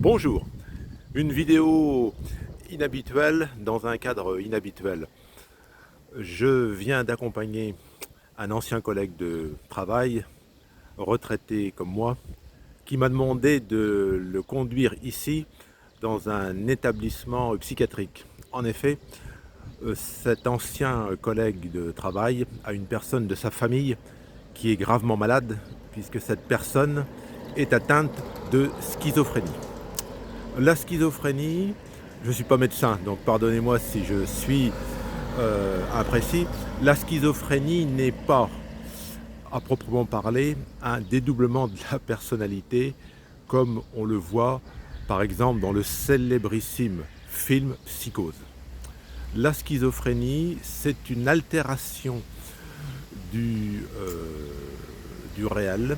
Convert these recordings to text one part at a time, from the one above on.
Bonjour, une vidéo inhabituelle dans un cadre inhabituel. Je viens d'accompagner un ancien collègue de travail, retraité comme moi, qui m'a demandé de le conduire ici dans un établissement psychiatrique. En effet, cet ancien collègue de travail a une personne de sa famille qui est gravement malade, puisque cette personne est atteinte de schizophrénie. La schizophrénie, je ne suis pas médecin, donc pardonnez-moi si je suis imprécis. La schizophrénie n'est pas, à proprement parler, un dédoublement de la personnalité, comme on le voit par exemple dans le célébrissime film Psychose. La schizophrénie, c'est une altération du réel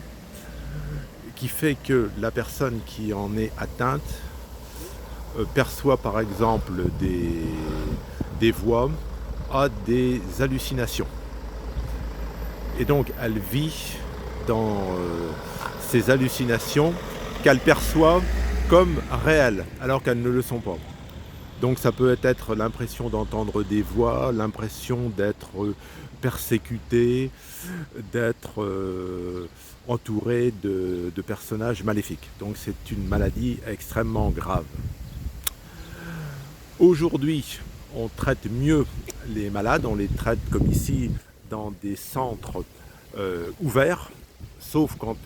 qui fait que la personne qui en est atteinte perçoit par exemple des voix, a des hallucinations. Et donc elle vit dans ces hallucinations qu'elle perçoit comme réelles, alors qu'elles ne le sont pas. Donc ça peut être l'impression d'entendre des voix, l'impression d'être persécuté, d'être entouré de personnages maléfiques. Donc c'est une maladie extrêmement grave. Aujourd'hui, on traite mieux les malades, on les traite comme ici dans des centres ouverts, sauf quand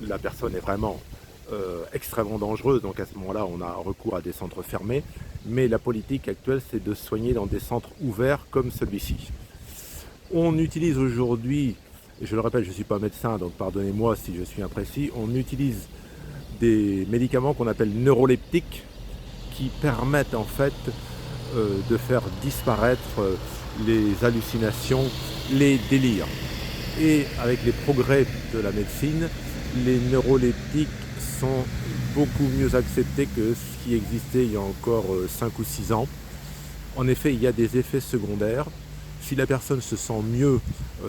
la personne est vraiment extrêmement dangereuse, donc à ce moment-là on a recours à des centres fermés, mais la politique actuelle c'est de soigner dans des centres ouverts comme celui-ci. On utilise aujourd'hui, et je le répète, je ne suis pas médecin, donc pardonnez-moi si je suis imprécis, on utilise des médicaments qu'on appelle neuroleptiques, qui permettent en fait de faire disparaître les hallucinations, les délires. Et avec les progrès de la médecine, les neuroleptiques sont beaucoup mieux acceptés que ce qui existait il y a encore 5 ou 6 ans. En effet, il y a des effets secondaires. Si la personne se sent mieux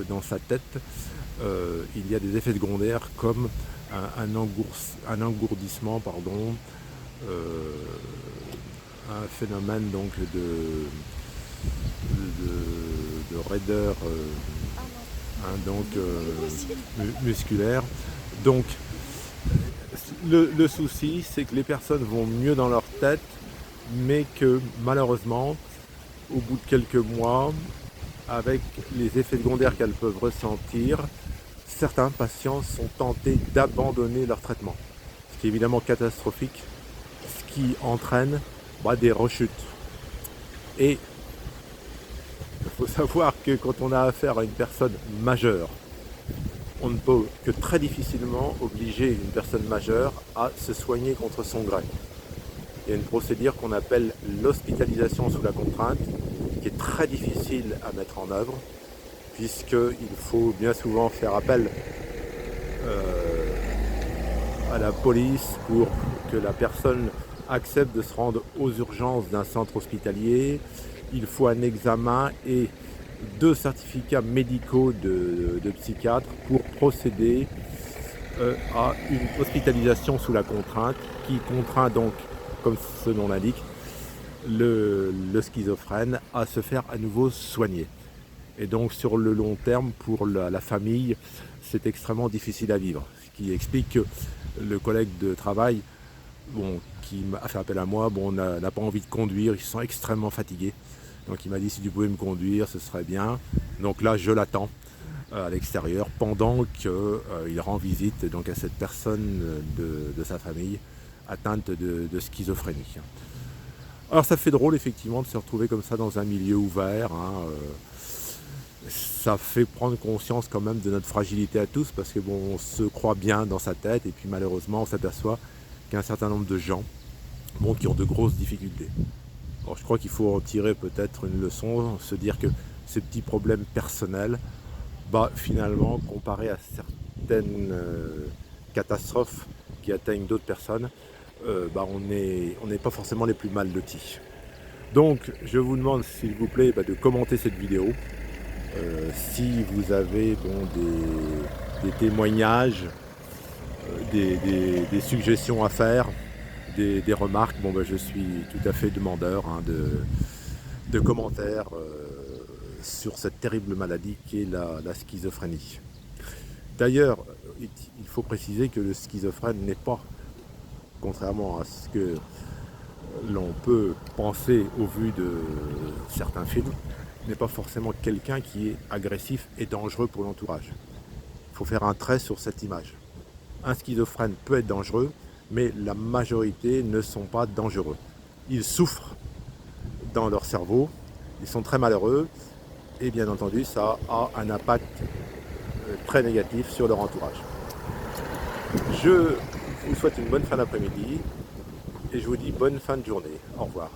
dans sa tête, il y a des effets secondaires comme un engourdissement, un phénomène donc de raideur musculaire. Donc le souci c'est que les personnes vont mieux dans leur tête, mais que malheureusement au bout de quelques mois, avec les effets secondaires qu'elles peuvent ressentir, certains patients sont tentés d'abandonner leur traitement, ce qui est évidemment catastrophique, ce qui entraîne des rechutes. Et il faut savoir que quand on a affaire à une personne majeure, on ne peut que très difficilement obliger une personne majeure à se soigner contre son gré. Il y a une procédure qu'on appelle l'hospitalisation sous la contrainte, qui est très difficile à mettre en œuvre, puisqu'il faut bien souvent faire appel à la police pour que la personne accepte de se rendre aux urgences d'un centre hospitalier. Il faut un examen et 2 certificats médicaux de psychiatre pour procéder à une hospitalisation sous la contrainte, qui contraint donc, comme ce nom l'indique, le schizophrène à se faire à nouveau soigner. Et donc sur le long terme, pour la famille, c'est extrêmement difficile à vivre. Ce qui explique que le collègue de travail, qui m'a fait appel à moi, n'a pas envie de conduire, il se sent extrêmement fatigué. Donc il m'a dit si tu pouvais me conduire, ce serait bien. Donc là, je l'attends à l'extérieur pendant qu'il rend visite donc à cette personne de sa famille atteinte de schizophrénie. Alors ça fait drôle effectivement de se retrouver comme ça dans un milieu ouvert. Ça fait prendre conscience quand même de notre fragilité à tous, parce que on se croit bien dans sa tête et puis malheureusement on s'aperçoit qu'il y a un certain nombre de gens qui ont de grosses difficultés. Alors, je crois qu'il faut en tirer peut-être une leçon, se dire que ces petits problèmes personnels, finalement, comparés à certaines catastrophes qui atteignent d'autres personnes, on n'est pas forcément les plus mal lotis. Donc, je vous demande, s'il vous plaît, de commenter cette vidéo. Si vous avez des témoignages, des suggestions à faire, des remarques, bon, ben, je suis tout à fait demandeur hein, de commentaires sur cette terrible maladie qui est la schizophrénie. D'ailleurs, il faut préciser que le schizophrène n'est pas, contrairement à ce que l'on peut penser au vu de certains films, n'est pas forcément quelqu'un qui est agressif et dangereux pour l'entourage. Il faut faire un trait sur cette image. Un schizophrène peut être dangereux, mais la majorité ne sont pas dangereux. Ils souffrent dans leur cerveau, ils sont très malheureux, et bien entendu, ça a un impact très négatif sur leur entourage. Je vous souhaite une bonne fin d'après-midi, et je vous dis bonne fin de journée. Au revoir.